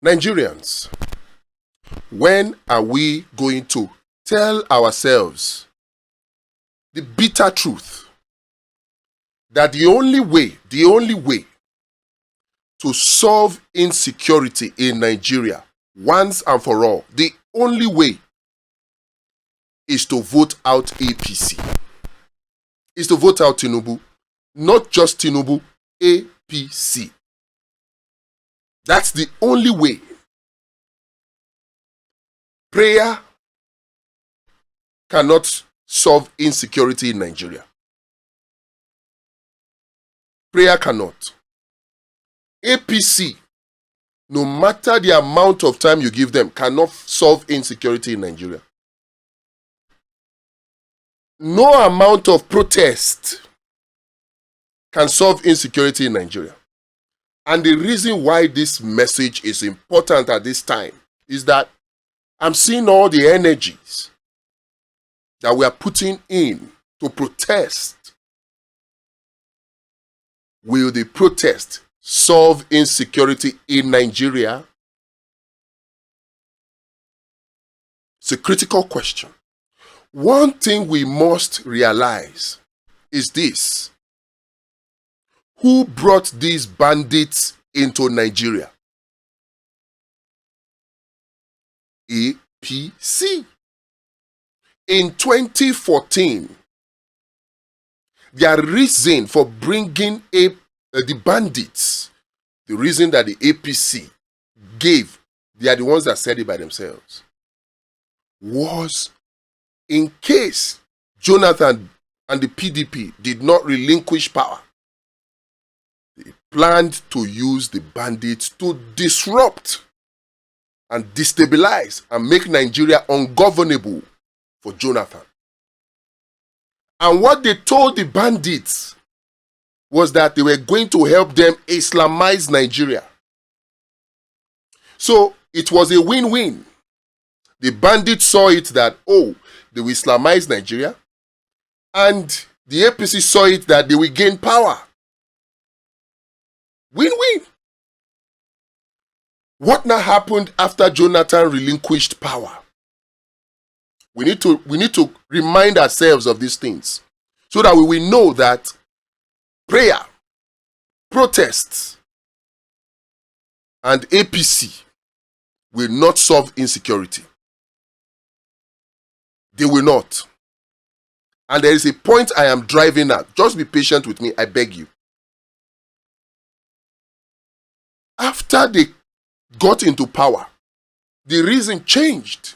Nigerians, when are we going to tell ourselves the bitter truth that the only way to solve insecurity in Nigeria once and for all, the only way is to vote out APC, is to vote out Tinubu, not just Tinubu, APC. That's the only way. Prayer cannot solve insecurity in Nigeria. Prayer cannot. APC, no matter the amount of time you give them, cannot solve insecurity in Nigeria. No amount of protest can solve insecurity in Nigeria. And the reason why this message is important at this time is that I'm seeing all the energies that we are putting in to protest. Will the protest solve insecurity in Nigeria? It's a critical question. One thing we must realize is this: who brought these bandits into Nigeria? APC. In 2014, their reason for bringing the bandits, the reason that the APC gave, they are the ones that said it by themselves, was in case Jonathan and the PDP did not relinquish power, they planned to use the bandits to disrupt and destabilize and make Nigeria ungovernable for Jonathan. And what they told the bandits was that they were going to help them Islamize Nigeria. So it was a win-win. The bandits saw it that, oh, they will Islamize Nigeria, and the APC saw it that they will gain power. Win-win. What now happened after Jonathan relinquished power? We need to remind ourselves of these things so that we will know that prayer, protests, and APC will not solve insecurity. They will not. And there is a point I am driving at. Just be patient with me, I beg you. After they got into power, the reason changed.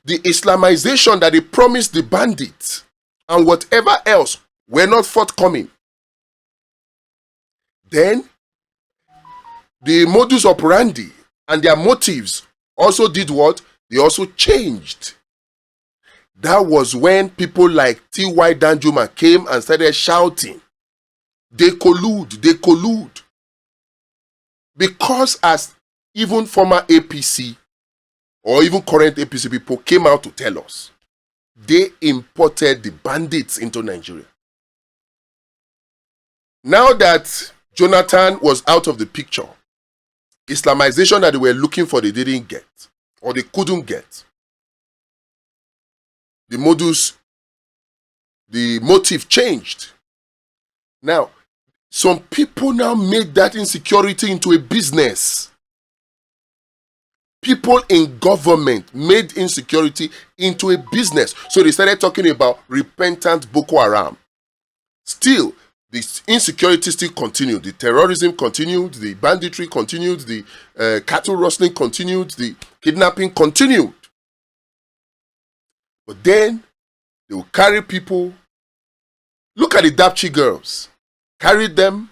The Islamization that they promised the bandits and whatever else were not forthcoming. Then, the modus operandi and their motives also did what? They also changed. That was when people like T.Y. Danjuma came and started shouting, they collude, they collude. Because as even former APC or even current APC people came out to tell us, they imported the bandits into Nigeria. Now that Jonathan was out of the picture, Islamization that they were looking for, they didn't get, or they couldn't get. The motive changed. Now, some people now made that insecurity into a business. People in government made insecurity into a business. So they started talking about repentant Boko Haram. Still, the insecurity still continued. The terrorism continued. The banditry continued. The cattle rustling continued. The kidnapping continued. But then, they will carry people. Look at the Dapchi girls. Carried them.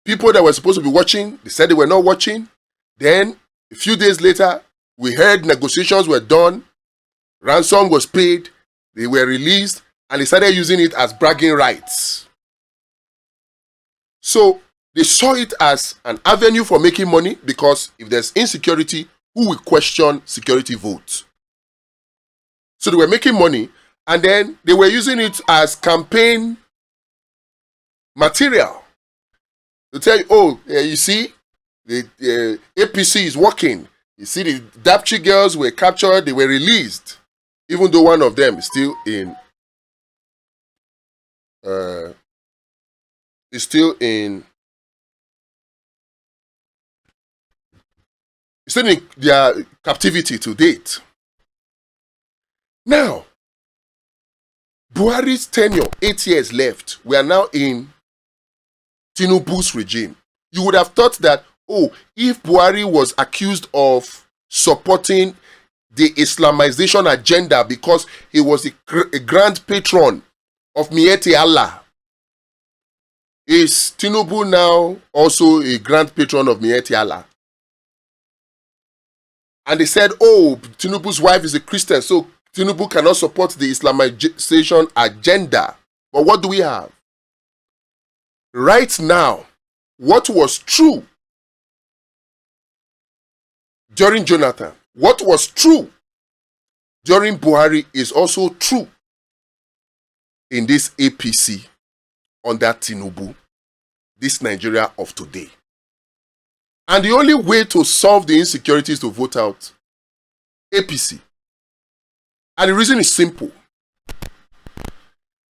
People that were supposed to be watching, they said they were not watching. Then, a few days later, we heard negotiations were done. Ransom was paid. They were released. And they started using it as bragging rights. So, they saw it as an avenue for making money, because if there's insecurity, who will question security votes? So they were making money, and then they were using it as campaign material to tell you, oh, you see, The APC is working. You see, the Dapchi girls were captured, they were released, even though one of them is still in is still in their captivity to date. Now, Buhari's tenure, 8 years left. We are now in Tinubu's regime. You would have thought that, oh, if Buhari was accused of supporting the Islamization agenda because he was a grand patron of Mieti Allah, is Tinubu now also a grand patron of Mieti Allah? And they said, oh, Tinubu's wife is a Christian, so Tinubu cannot support the Islamization agenda. But what do we have? Right now, what was true during Jonathan, what was true during Buhari is also true in this APC under Tinubu, this Nigeria of today. And the only way to solve the insecurity is to vote out APC. And the reason is simple.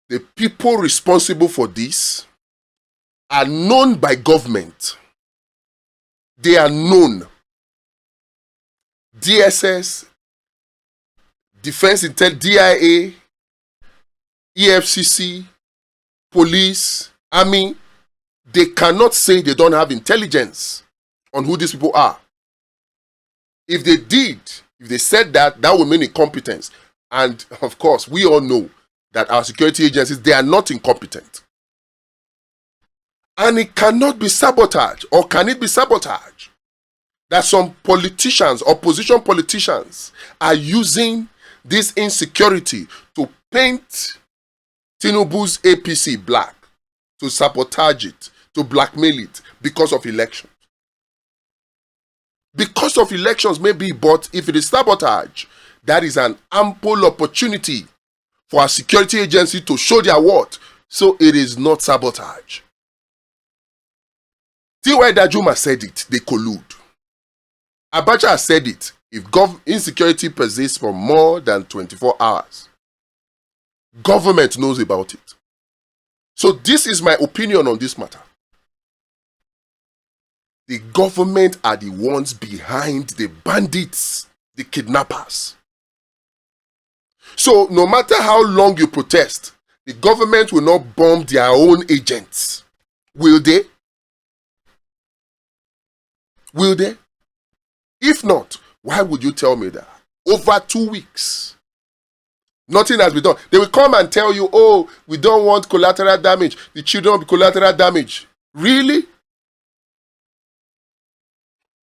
The people responsible for this are known by government. They are known. DSS, Defense Intel, DIA, EFCC, police, army, they cannot say they don't have intelligence on who these people are. If they did, if they said that, that would mean incompetence. And of course, we all know that our security agencies, they are not incompetent. And it cannot be sabotaged, or can it be sabotaged? That some politicians, opposition politicians, are using this insecurity to paint Tinubu's APC black, to sabotage it, to blackmail it because of elections. Because of elections maybe, but if it is sabotage, that is an ample opportunity for our security agency to show their worth. So it is not sabotage. T.Y. Dajuma said it, they collude. Abacha has said it, if insecurity persists for more than 24 hours, government knows about it. So this is my opinion on this matter. The government are the ones behind the bandits, the kidnappers. So no matter how long you protest, the government will not bomb their own agents. Will they? Will they? If not, why would you tell me that? Over 2 weeks, nothing has been done. They will come and tell you, oh, we don't want collateral damage. The children will be collateral damage. Really?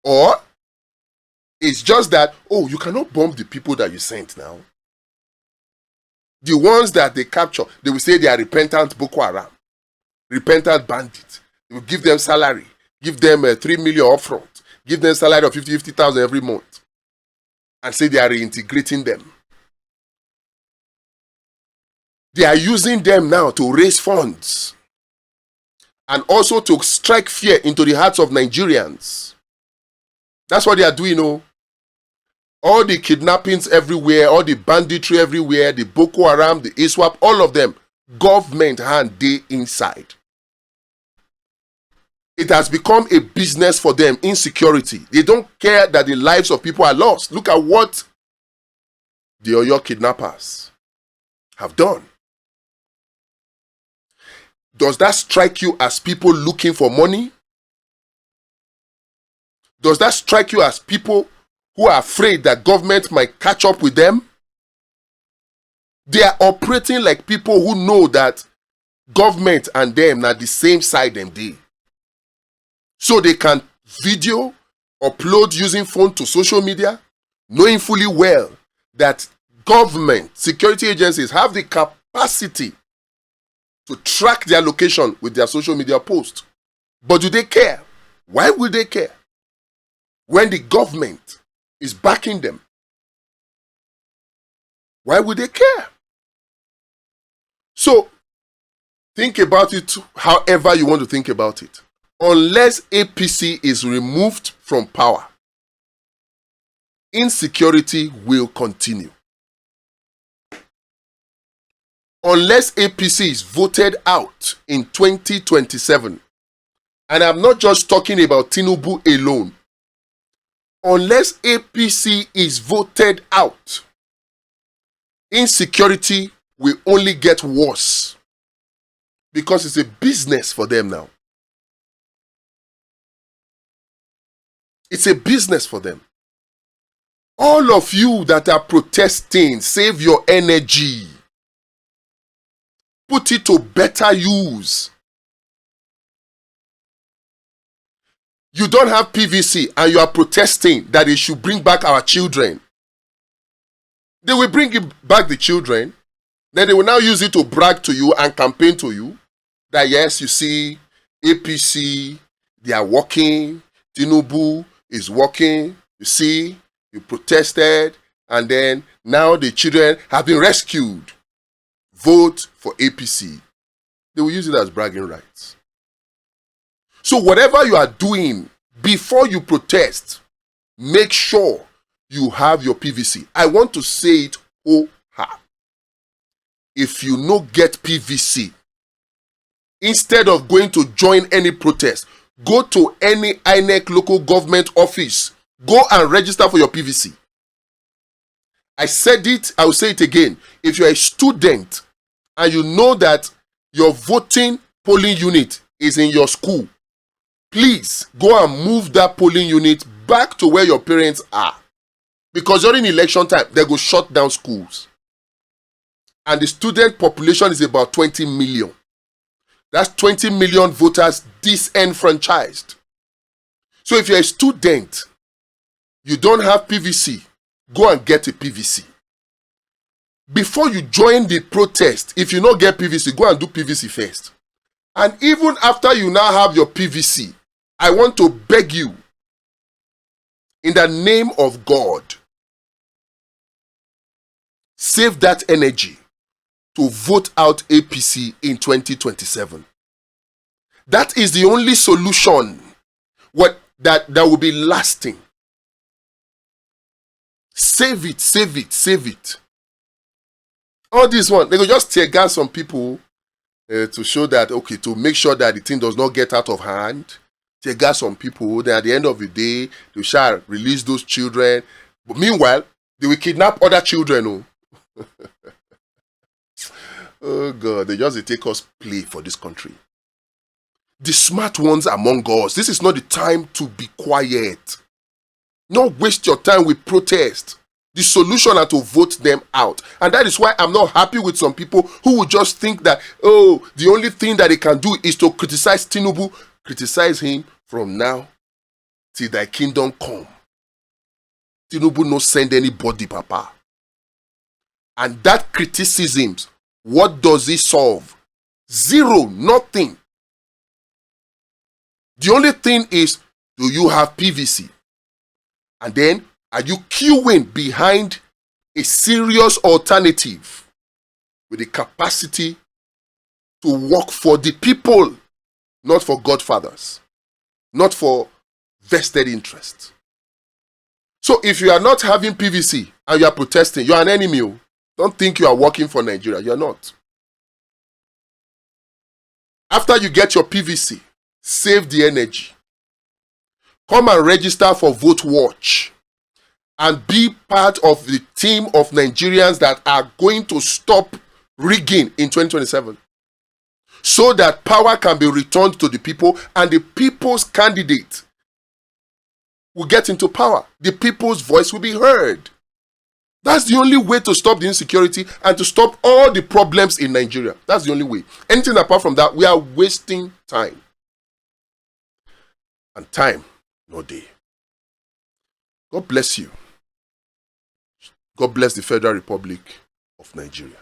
Or it's just that, oh, you cannot bomb the people that you sent now. The ones that they capture, they will say they are repentant Boko Haram, repentant bandits. They will give them salary, give them 3 million upfront, give them salary of 50,000 every month, and say they are reintegrating them. They are using them now to raise funds and also to strike fear into the hearts of Nigerians. That's what they are doing, oh. All the kidnappings everywhere, all the banditry everywhere, the Boko Haram, the ISWAP, all of them, government hand they inside. It has become a business for them, insecurity. They don't care that the lives of people are lost. Look at what the Oyo kidnappers have done. Does that strike you as people looking for money? Does that strike you as people who are afraid that government might catch up with them? They are operating like people who know that government and them are the same side them dey. So they can video, upload using phone to social media, knowing fully well that government, security agencies have the capacity to track their location with their social media post. But do they care? Why would they care? When the government is backing them, why would they care? So, think about it however you want to think about it. unless APC is removed from power, insecurity will continue. Unless APC is voted out in 2027, and I'm not just talking about Tinubu alone, unless APC is voted out, insecurity will only get worse because it's a business for them now. It's a business for them. All of you that are protesting, save your energy. Put it to better use. You don't have PVC and you are protesting that they should bring back our children. They will bring back the children. Then they will now use it to brag to you and campaign to you that yes, you see, APC, they are working. Tinubu is working. You see, you protested, and then now the children have been rescued. Vote for APC. They will use it as bragging rights. So whatever you are doing before you protest, make sure you have your PVC. I want to say it if you no get PVC, instead of going to join any protest, go to any INEC local government office. Go and register for your PVC. I said it, I will say it again. If you're a student and you know that your voting polling unit is in your school, please go and move that polling unit back to where your parents are. Because during election time, they go shut down schools. And the student population is about 20 million. That's 20 million voters disenfranchised. So if you're a student, you don't have PVC, go and get a PVC. Before you join the protest, if you don't get PVC, go and do PVC first. And even after you now have your PVC, I want to beg you, in the name of God, save that energy to vote out APC in 2027. That is the only solution that will be lasting. Save it, save it, save it. All this one, they will just tear gas some people to show that, okay, to make sure that the thing does not get out of hand. Tear gas some people, then at the end of the day, they shall release those children. But meanwhile, they will kidnap other children. Oh, oh God, they just take us play for this country. The smart ones among us, this is not the time to be quiet. Not waste your time with protest. The solution is to vote them out. And that is why I'm not happy with some people who will just think that, oh, the only thing that they can do is to criticize Tinubu. Criticize him from now till thy kingdom come. Tinubu no send anybody, Papa. And that criticism, what does it solve? Zero, nothing. The only thing is, do you have PVC? And then, are you queuing behind a serious alternative with the capacity to work for the people, not for godfathers, not for vested interests? So if you are not having PVC and you are protesting, you are an enemy. Don't think you are working for Nigeria. You are not. After you get your PVC, save the energy. Come and register for Vote Watch and be part of the team of Nigerians that are going to stop rigging in 2027 so that power can be returned to the people and the people's candidate will get into power. The people's voice will be heard. That's the only way to stop the insecurity and to stop all the problems in Nigeria. That's the only way. Anything apart from that, we are wasting time. And time, no day. God bless you. God bless the Federal Republic of Nigeria.